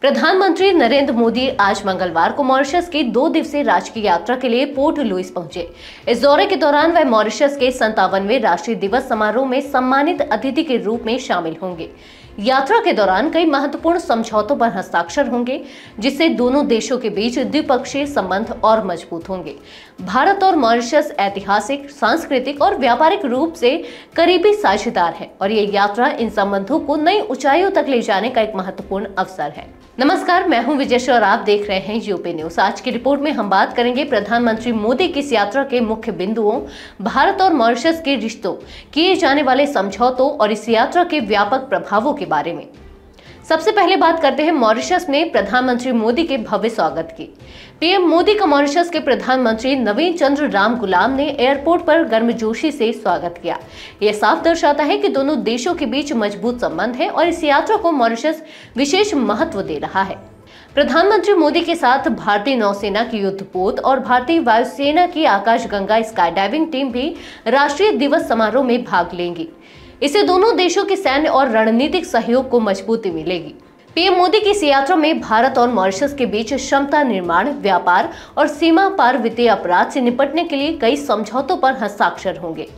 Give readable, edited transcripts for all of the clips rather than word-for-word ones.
प्रधानमंत्री नरेंद्र मोदी आज मंगलवार को मॉरिशस की 2 दिवसीय राजकीय यात्रा के लिए पोर्ट लुइस पहुंचे। इस दौरे के दौरान वह मॉरिशस के 57वें राष्ट्रीय दिवस समारोह में सम्मानित अतिथि के रूप में शामिल होंगे। यात्रा के दौरान कई महत्वपूर्ण समझौतों पर हस्ताक्षर होंगे, जिससे दोनों देशों के बीच द्विपक्षीय संबंध और मजबूत होंगे। भारत और मॉरिशस ऐतिहासिक, सांस्कृतिक और व्यापारिक रूप से करीबी साझेदार है और ये यात्रा इन संबंधों को नई ऊंचाइयों तक ले जाने का एक महत्वपूर्ण अवसर है। नमस्कार, मैं हूं विजय और आप देख रहे हैं यूपी न्यूज। आज की रिपोर्ट में हम बात करेंगे प्रधानमंत्री मोदी की इस यात्रा के मुख्य बिंदुओं, भारत और मॉरिशस के रिश्तों, किए जाने वाले समझौतों और इस यात्रा के व्यापक प्रभावों के बारे में। सबसे पहले बात करते हैं मॉरिशस में प्रधानमंत्री मोदी के भव्य स्वागत की। पीएम मोदी का मॉरिशस के प्रधानमंत्री नवीन चंद्र राम गुलाम ने एयरपोर्ट पर गर्मजोशी से स्वागत किया। यह साफ दर्शाता है कि दोनों देशों के बीच मजबूत संबंध है और इस यात्रा को मॉरिशस विशेष महत्व दे रहा है। प्रधानमंत्री मोदी के साथ भारतीय नौसेना की युद्धपोत और भारतीय वायुसेना की आकाशगंगा स्काई डाइविंग टीम भी राष्ट्रीय दिवस समारोह में भाग लेंगी। इससे दोनों देशों के सैन्य और रणनीतिक सहयोग को मजबूती मिलेगी। पीएम मोदी की इस यात्रा में भारत और मॉरिशस के बीच क्षमता निर्माण, व्यापार और सीमा पार वित्तीय अपराध से निपटने के लिए कई समझौतों पर हस्ताक्षर होंगे।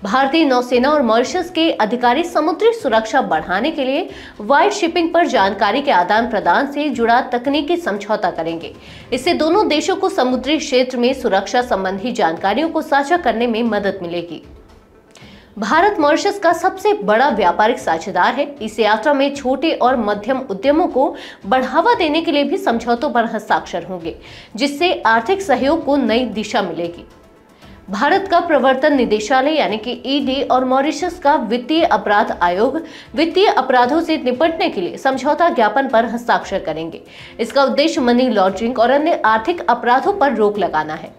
भारतीय नौसेना और मॉरिशस के अधिकारी समुद्री सुरक्षा बढ़ाने के लिए वाइड शिपिंग पर जानकारी के आदान प्रदान से जुड़ा तकनीकी समझौता करेंगे। इससे दोनों देशों को समुद्री क्षेत्र में सुरक्षा संबंधी जानकारियों को साझा करने में मदद मिलेगी। भारत मॉरिशस का सबसे बड़ा व्यापारिक साझेदार है। इस यात्रा में छोटे और मध्यम उद्यमों को बढ़ावा देने के लिए भी समझौतों पर हस्ताक्षर होंगे, जिससे आर्थिक सहयोग को नई दिशा मिलेगी। भारत का प्रवर्तन निदेशालय यानी कि ईडी और मॉरिशस का वित्तीय अपराध आयोग वित्तीय अपराधों से निपटने के लिए समझौता ज्ञापन पर हस्ताक्षर करेंगे। इसका उद्देश्य मनी लॉन्ड्रिंग और अन्य आर्थिक अपराधों पर रोक लगाना है।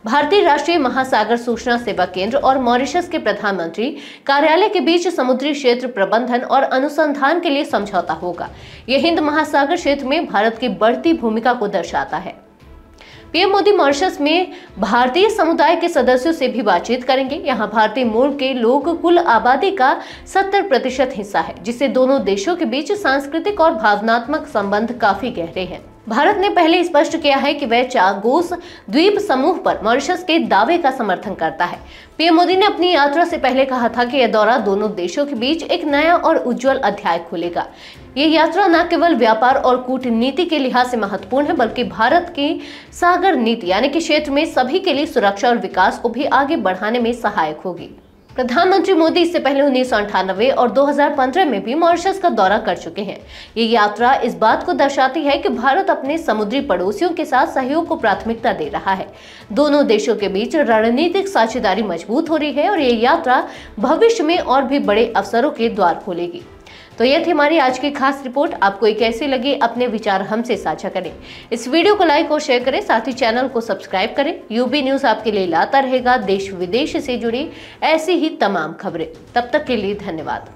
भारतीय राष्ट्रीय महासागर सूचना सेवा केंद्र और मॉरिशस के प्रधानमंत्री कार्यालय के बीच समुद्री क्षेत्र प्रबंधन और अनुसंधान के लिए समझौता होगा। यह हिंद महासागर क्षेत्र में भारत की बढ़ती भूमिका को दर्शाता है। पीएम मोदी मॉरिशस में भारतीय समुदाय के सदस्यों से भी बातचीत करेंगे। यहाँ भारतीय मूल के लोग कुल आबादी का 70% हिस्सा है, जिससे दोनों देशों के बीच सांस्कृतिक और भावनात्मक संबंध काफी गहरे हैं। भारत ने पहले स्पष्ट किया है कि वह चागोस द्वीप समूह पर मॉरिशस के दावे का समर्थन करता है। पीएम मोदी ने अपनी यात्रा से पहले कहा था कि यह दौरा दोनों देशों के बीच एक नया और उज्जवल अध्याय खोलेगा। ये यात्रा न केवल व्यापार और कूटनीति के लिहाज से महत्वपूर्ण है, बल्कि भारत की सागर नीति यानी कि क्षेत्र में सभी के लिए सुरक्षा और विकास को भी आगे बढ़ाने में सहायक होगी। प्रधानमंत्री मोदी इससे पहले 1998 और 2015 में भी मॉरिशस का दौरा कर चुके हैं। ये यात्रा इस बात को दर्शाती है कि भारत अपने समुद्री पड़ोसियों के साथ सहयोग को प्राथमिकता दे रहा है। दोनों देशों के बीच रणनीतिक साझेदारी मजबूत हो रही है और ये यात्रा भविष्य में और भी बड़े अवसरों के द्वार खोलेगी। तो यह थी हमारी आज की खास रिपोर्ट। आपको ये कैसी लगी, अपने विचार हमसे साझा करें। इस वीडियो को लाइक और शेयर करें, साथ ही चैनल को सब्सक्राइब करें। यूबी न्यूज आपके लिए लाता रहेगा देश विदेश से जुड़ी ऐसी ही तमाम खबरें। तब तक के लिए धन्यवाद।